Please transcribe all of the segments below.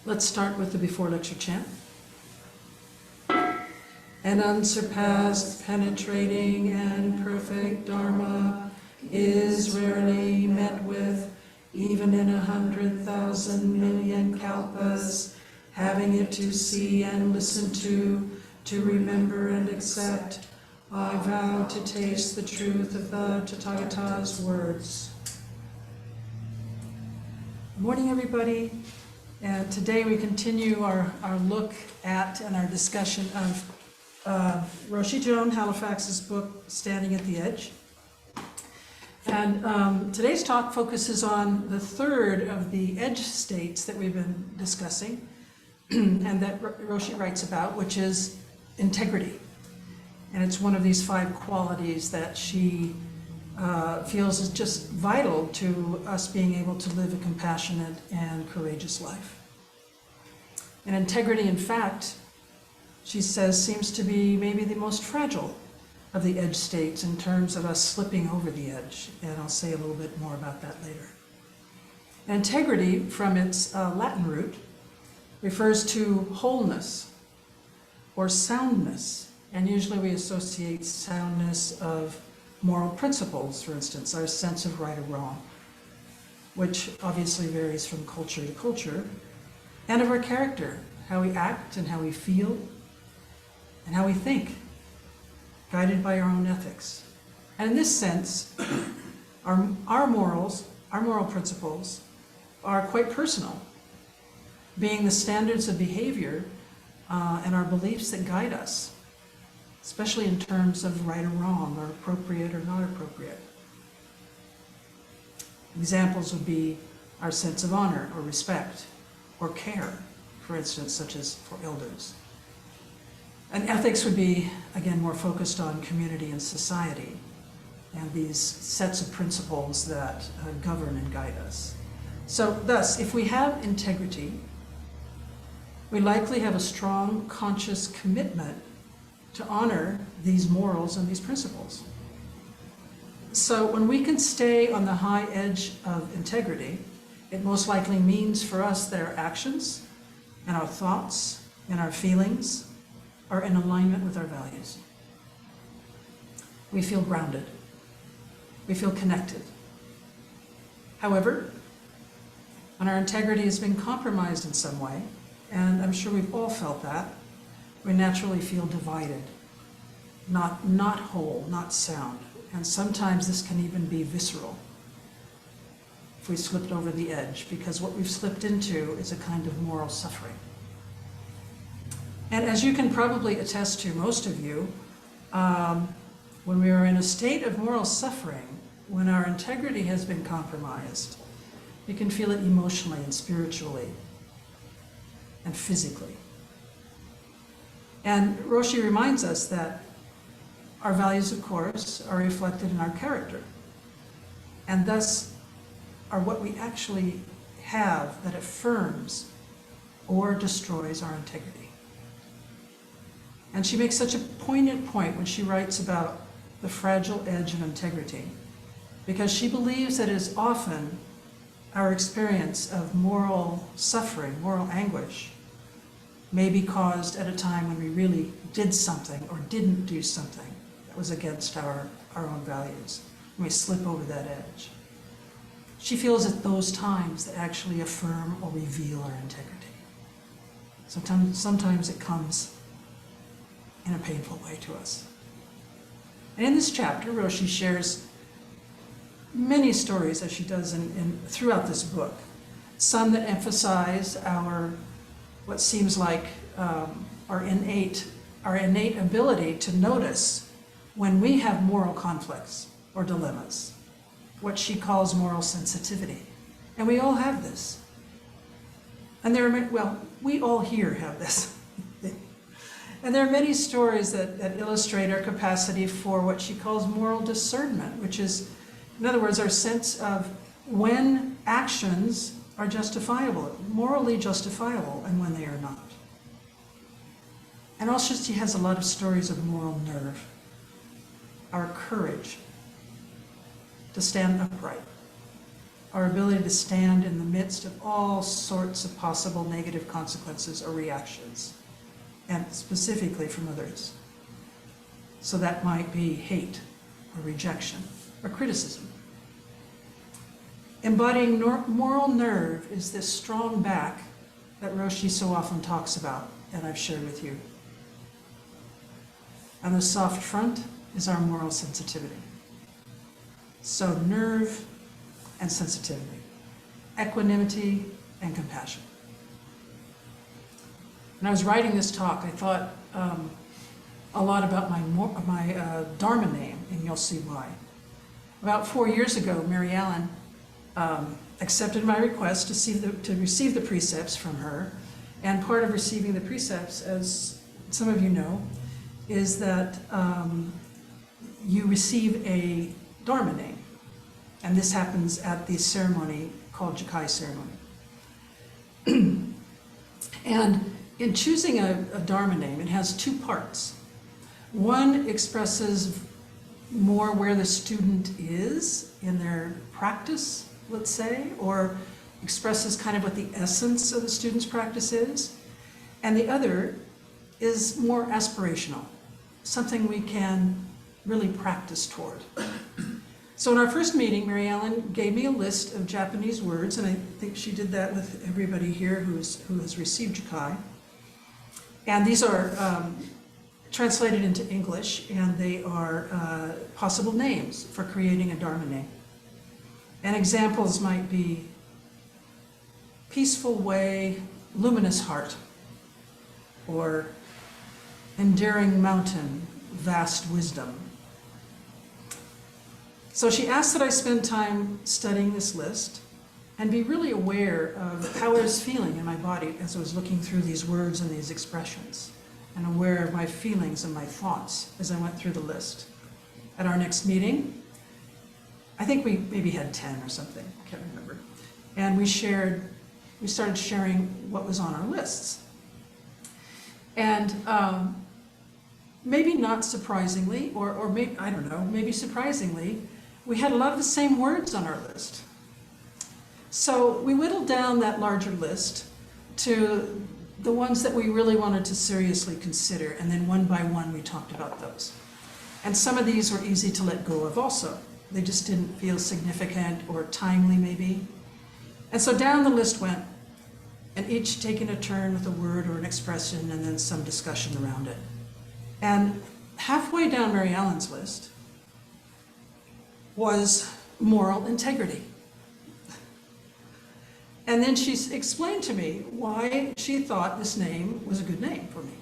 Let's start with the before lecture chant. An unsurpassed, penetrating, and perfect Dharma is rarely met with, even in 100,000 million kalpas. Having it to see and listen to remember and accept, I vow to taste the truth of the Tathagata's words. Good morning, everybody. And today we continue our look at and our discussion of Roshi Joan Halifax's book, Standing at the Edge. And today's talk focuses on the third of the edge states that we've been discussing and that Roshi writes about, which is integrity. And it's one of these 5 qualities that she feels is just vital to us being able to live a compassionate and courageous life. And integrity, in fact, she says, seems to be maybe the most fragile of the edge states in terms of us slipping over the edge. And I'll say a little bit more about that later. Integrity, from its Latin root, refers to wholeness or soundness. And usually we associate soundness of moral principles, for instance, our sense of right or wrong, which obviously varies from culture to culture, and of our character, how we act and how we feel and how we think, guided by our own ethics. And in this sense, our morals, our moral principles, are quite personal, being the standards of behavior and our beliefs that guide us, especially in terms of right or wrong, or appropriate or not appropriate. Examples would be our sense of honor or respect or care, for instance, such as for elders. And ethics would be, again, more focused on community and society, and these sets of principles that govern and guide us. So thus, if we have integrity, we likely have a strong conscious commitment to honor these morals and these principles. So when we can stay on the high edge of integrity, it most likely means for us that our actions and our thoughts and our feelings are in alignment with our values. We feel grounded. We feel connected. However, when our integrity has been compromised in some way, and I'm sure we've all felt that, we naturally feel divided, not whole, not sound. And sometimes this can even be visceral if we slipped over the edge, because what we've slipped into is a kind of moral suffering. And as you can probably attest to, most of you, when we are in a state of moral suffering, when our integrity has been compromised, we can feel it emotionally and spiritually and physically. And Roshi reminds us that our values, of course, are reflected in our character, and thus are what we actually have that affirms or destroys our integrity. And she makes such a poignant point when she writes about the fragile edge of integrity, because she believes that it is often our experience of moral suffering, moral anguish, may be caused at a time when we really did something or didn't do something that was against our own values, and we slip over that edge. She feels at those times that actually affirm or reveal our integrity. Sometimes it comes in a painful way to us. And in this chapter, Roshi shares many stories, as she does throughout this book, some that emphasize what seems like our innate ability to notice when we have moral conflicts or dilemmas, what she calls moral sensitivity. And we all have this. And we all here have this. And there are many stories that illustrate our capacity for what she calls moral discernment, which is, in other words, our sense of when actions are justifiable, morally justifiable, and when they are not. And also she has a lot of stories of moral nerve, our courage to stand upright, our ability to stand in the midst of all sorts of possible negative consequences or reactions, and specifically from others. So that might be hate or rejection or criticism. Embodying moral nerve is this strong back that Roshi so often talks about, and I've shared with you. And the soft front is our moral sensitivity. So nerve and sensitivity, equanimity and compassion. When I was writing this talk, I thought a lot about my Dharma name, and you'll see why. About 4 years ago, Mary Ellen accepted my request to receive the precepts from her. And part of receiving the precepts, as some of you know, is that you receive a Dharma name. And this happens at the ceremony called Jakai ceremony. And in choosing a Dharma name, it has two parts. One expresses more where the student is in their practice, let's say, or expresses kind of what the essence of the student's practice is. And the other is more aspirational, something we can really practice toward. So in our first meeting, Mary Ellen gave me a list of Japanese words, and I think she did that with everybody here who has received Jakai. And these are translated into English, and they are possible names for creating a Dharma name. And examples might be peaceful way, luminous heart, or enduring mountain, vast wisdom. So she asked that I spend time studying this list and be really aware of how I was feeling in my body as I was looking through these words and these expressions, and aware of my feelings and my thoughts as I went through the list. At our next meeting, I think we maybe had 10 or something, I can't remember. And we started sharing what was on our lists. And maybe not surprisingly, or maybe, I don't know, maybe surprisingly, we had a lot of the same words on our list. So we whittled down that larger list to the ones that we really wanted to seriously consider, and then one by one we talked about those. And some of these were easy to let go of also. They just didn't feel significant or timely maybe. And so down the list went, and each taking a turn with a word or an expression and then some discussion around it. And halfway down Mary Ellen's list was moral integrity. And then she explained to me why she thought this name was a good name for me.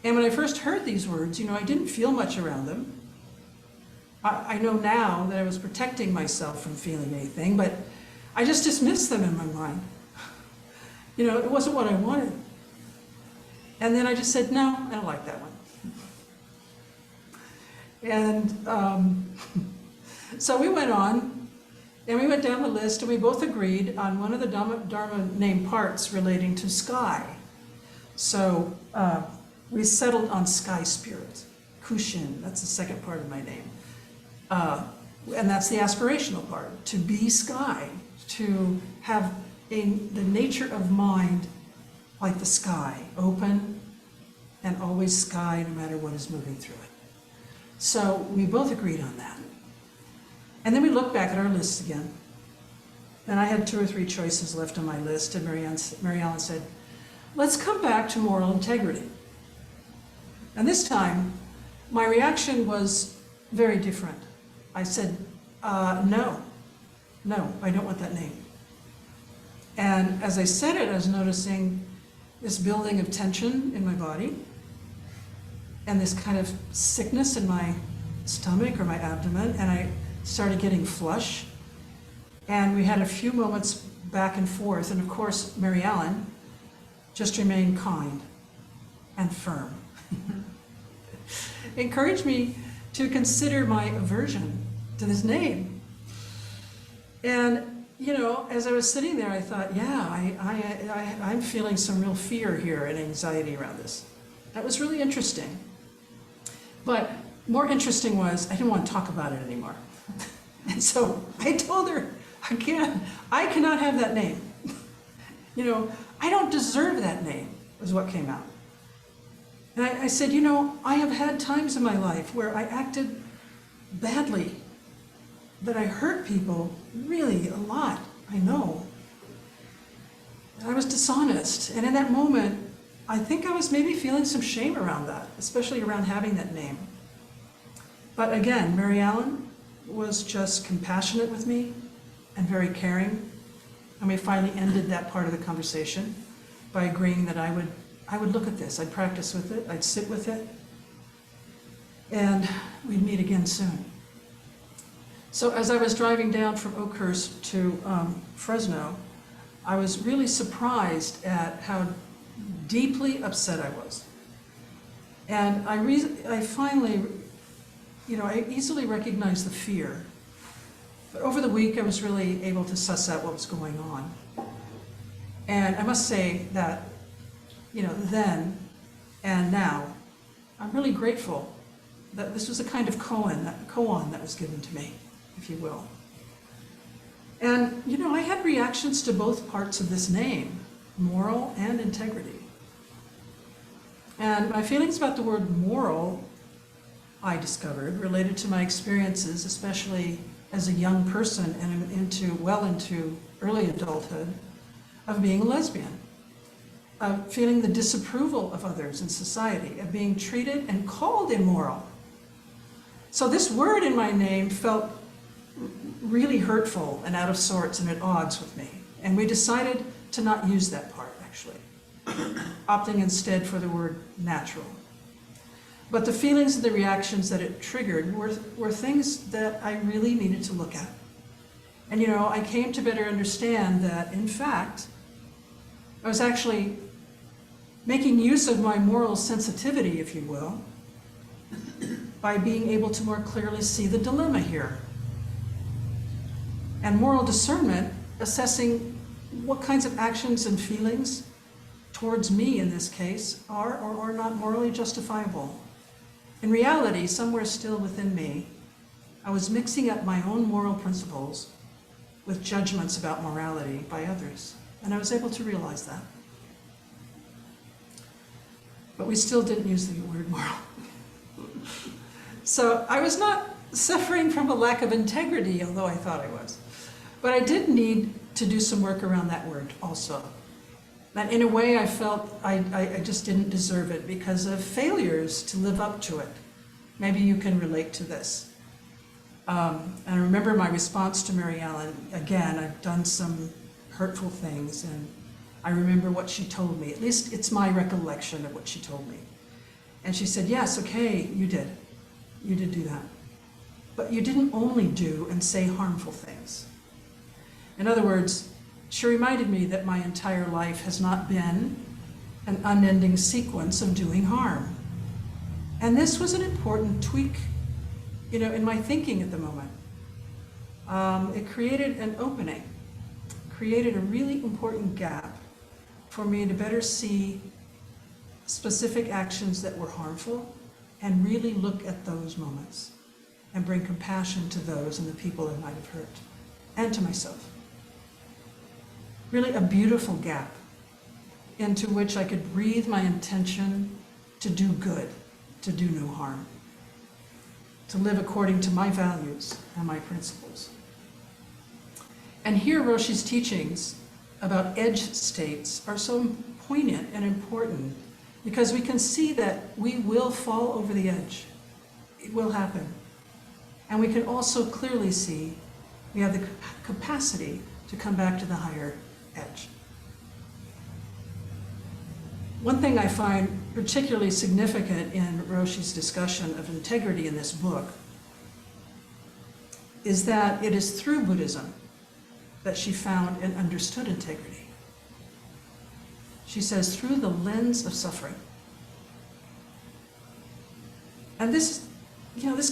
And when I first heard these words, I didn't feel much around them. I know now that I was protecting myself from feeling anything, but I just dismissed them in my mind. It wasn't what I wanted. And then I just said, no, I don't like that one. And so we went on, and we went down the list, and we both agreed on one of the Dharma name parts relating to sky. So we settled on sky spirit, Kushin, that's the second part of my name. And that's the aspirational part, to be sky, to have the nature of mind like the sky, open and always sky no matter what is moving through it. So we both agreed on that. And then we looked back at our lists again. And I had 2 or 3 choices left on my list, and Mary Ellen said, let's come back to moral integrity. And this time, my reaction was very different. I said, no, I don't want that name. And as I said it, I was noticing this building of tension in my body and this kind of sickness in my stomach or my abdomen, and I started getting flush. And we had a few moments back and forth, and of course, Mary Ellen just remained kind and firm. Encouraged me to consider my aversion to this name. And as I was sitting there, I thought, yeah, I'm feeling some real fear here and anxiety around this. That was really interesting. But more interesting was, I didn't want to talk about it anymore. And so I told her, Again, I cannot have that name. You know, I don't deserve that name, was what came out. And I said, you know, I have had times in my life where I acted badly, that I hurt people really a lot, I know. I was dishonest, and in that moment, I think I was maybe feeling some shame around that, especially around having that name. But again, Mary Ellen was just compassionate with me and very caring. And we finally ended that part of the conversation by agreeing that I would look at this, I'd practice with it, I'd sit with it, and we'd meet again soon. So as I was driving down from Oakhurst to Fresno, I was really surprised at how deeply upset I was. And I finally, I easily recognized the fear. But over the week, I was really able to suss out what was going on. And I must say that, then and now, I'm really grateful that this was a kind of koan that was given to me, if you will. And, I had reactions to both parts of this name, moral and integrity. And my feelings about the word moral, I discovered, related to my experiences, especially as a young person and into early adulthood, of being a lesbian, of feeling the disapproval of others in society, of being treated and called immoral. So this word in my name felt really hurtful and out of sorts and at odds with me. And we decided to not use that part, actually, opting instead for the word natural. But the feelings and the reactions that it triggered were things that I really needed to look at. And I came to better understand that, in fact, I was actually making use of my moral sensitivity, if you will, by being able to more clearly see the dilemma here. And moral discernment, assessing what kinds of actions and feelings towards me in this case are or are not morally justifiable. In reality, somewhere still within me, I was mixing up my own moral principles with judgments about morality by others, and I was able to realize that. But we still didn't use the word moral. So I was not suffering from a lack of integrity, although I thought I was. But I did need to do some work around that word also. And in a way, I felt I just didn't deserve it because of failures to live up to it. Maybe you can relate to this. And I remember my response to Mary Ellen. Again, I've done some hurtful things, and I remember what she told me. At least it's my recollection of what she told me. And she said, yes, okay, you did. You did do that. But you didn't only do and say harmful things. In other words, she reminded me that my entire life has not been an unending sequence of doing harm. And this was an important tweak, in my thinking at the moment. It created an opening, created a really important gap for me to better see specific actions that were harmful and really look at those moments and bring compassion to those and the people I might have hurt, and to myself. Really a beautiful gap into which I could breathe my intention to do good, to do no harm, to live according to my values and my principles. And here Roshi's teachings about edge states are so poignant and important because we can see that we will fall over the edge. It will happen. And we can also clearly see we have the capacity to come back to the higher edge. One thing I find particularly significant in Roshi's discussion of integrity in this book is that it is through Buddhism that she found and understood integrity. She says, through the lens of suffering. And this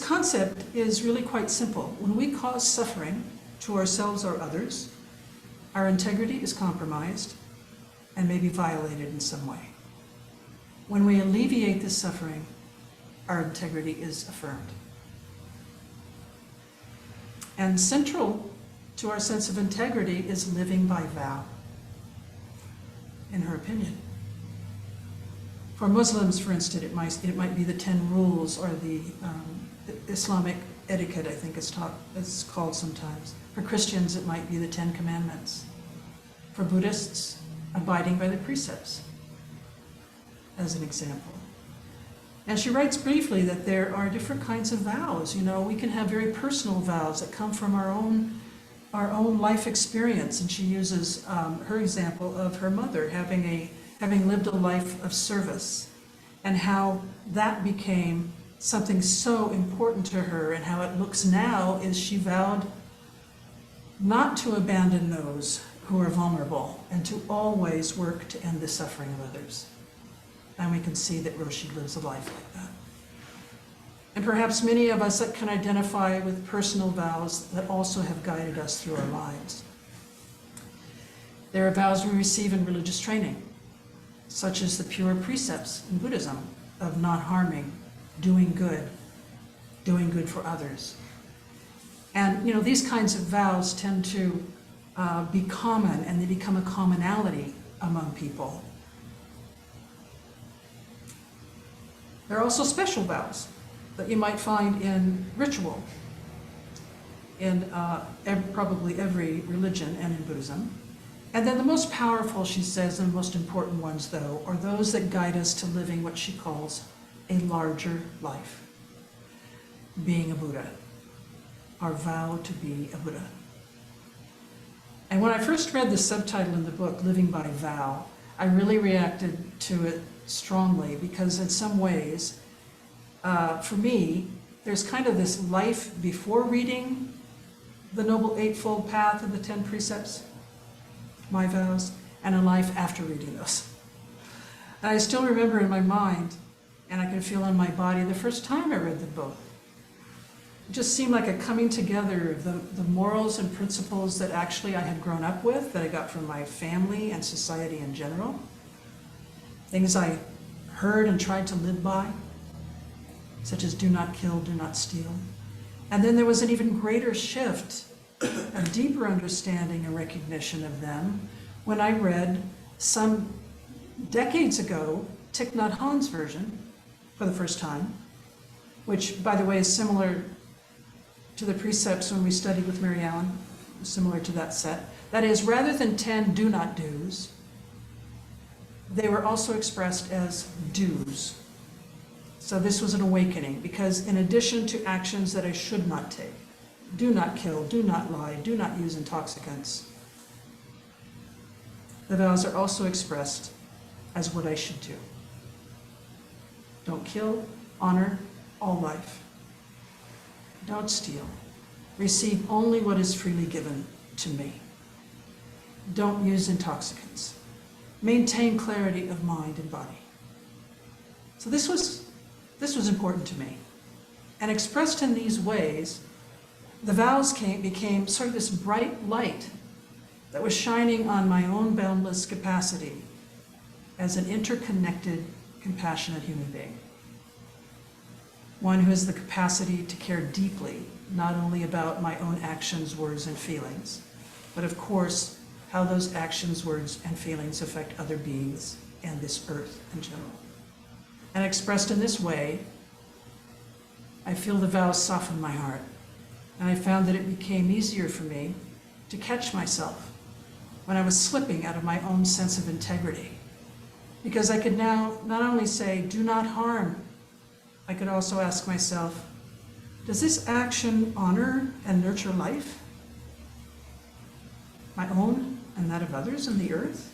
concept is really quite simple. When we cause suffering to ourselves or others, our integrity is compromised and may be violated in some way. When we alleviate this suffering, our integrity is affirmed. And central to our sense of integrity is living by vow, in her opinion. For Muslims, for instance, it might be the 10 rules or the Islamic etiquette, I think it's called sometimes. For Christians, it might be the 10 commandments. For Buddhists, abiding by the precepts, as an example. And she writes briefly that there are different kinds of vows. You know, we can have very personal vows that come from our own life experience. And she uses her example of her mother having lived a life of service, and how that became something so important to her, and how it looks now is she vowed not to abandon those who are vulnerable and to always work to end the suffering of others. And we can see that Roshi lives a life like that. And perhaps many of us that can identify with personal vows that also have guided us through our lives. There are vows we receive in religious training, such as the pure precepts in Buddhism of not harming, doing good for others. And these kinds of vows tend to be common, and they become a commonality among people. There are also special vows that you might find in ritual, in probably every religion and in Buddhism. And then the most powerful, she says, and most important ones, though, are those that guide us to living what she calls a larger life. Being a Buddha, our vow to be a Buddha. And when I first read the subtitle in the book, Living by Vow, I really reacted to it strongly, because in some ways, for me, there's kind of this life before reading the Noble Eightfold Path and the 10 Precepts, my vows, and a life after reading those. And I still remember in my mind, and I can feel in my body, the first time I read them both. It just seemed like a coming together of the morals and principles that actually I had grown up with, that I got from my family and society in general. Things I heard and tried to live by, such as do not kill, do not steal. And then there was an even greater shift, a deeper understanding and recognition of them when I read some decades ago Thich Nhat Hanh's version for the first time, which, by the way, is similar to the precepts when we studied with Mary Ellen, similar to that set. That is, rather than 10 do not do's, they were also expressed as do's. So this was an awakening, because in addition to actions that I should not take, do not kill, do not lie, do not use intoxicants, the vows are also expressed as what I should do. Don't kill, honor all life. Don't steal. Receive only what is freely given to me. Don't use intoxicants. Maintain clarity of mind and body. So this was important to me. And expressed in these ways, the vows became sort of this bright light that was shining on my own boundless capacity as an interconnected, compassionate human being. One who has the capacity to care deeply, not only about my own actions, words, and feelings, but of course, how those actions, words, and feelings affect other beings and this earth in general. And expressed in this way, I feel the vows soften my heart. And I found that it became easier for me to catch myself when I was slipping out of my own sense of integrity. Because I could now not only say, do not harm, I could also ask myself, does this action honor and nurture life? My own and that of others in the earth?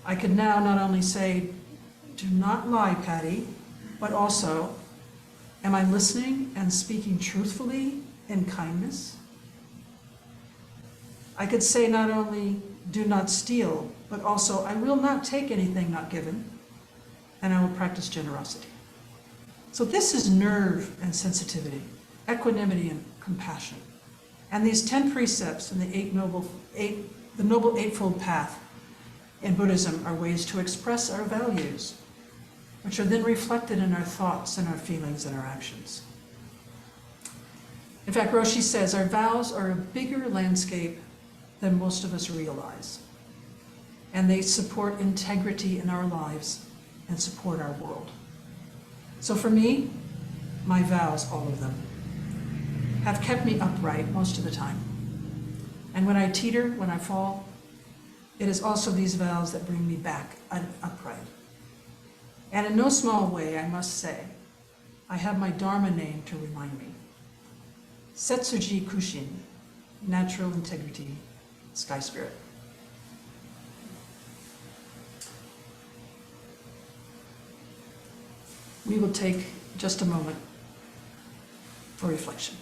I could now not only say, do not lie, Patty, but also, am I listening and speaking truthfully in kindness? I could say not only, do not steal, but also, I will not take anything not given, and I will practice generosity. So this is nerve and sensitivity, equanimity and compassion. And these 10 precepts in the Noble Eightfold Path in Buddhism are ways to express our values, which are then reflected in our thoughts and our feelings and our actions. In fact, Roshi says our vows are a bigger landscape than most of us realize. And they support integrity in our lives and support our world. So for me, my vows, all of them, have kept me upright most of the time. And when I teeter, when I fall, it is also these vows that bring me back upright. And in no small way, I must say, I have my Dharma name to remind me. Setsuji Kushin, Natural Integrity, Sky Spirit. We will take just a moment for reflection.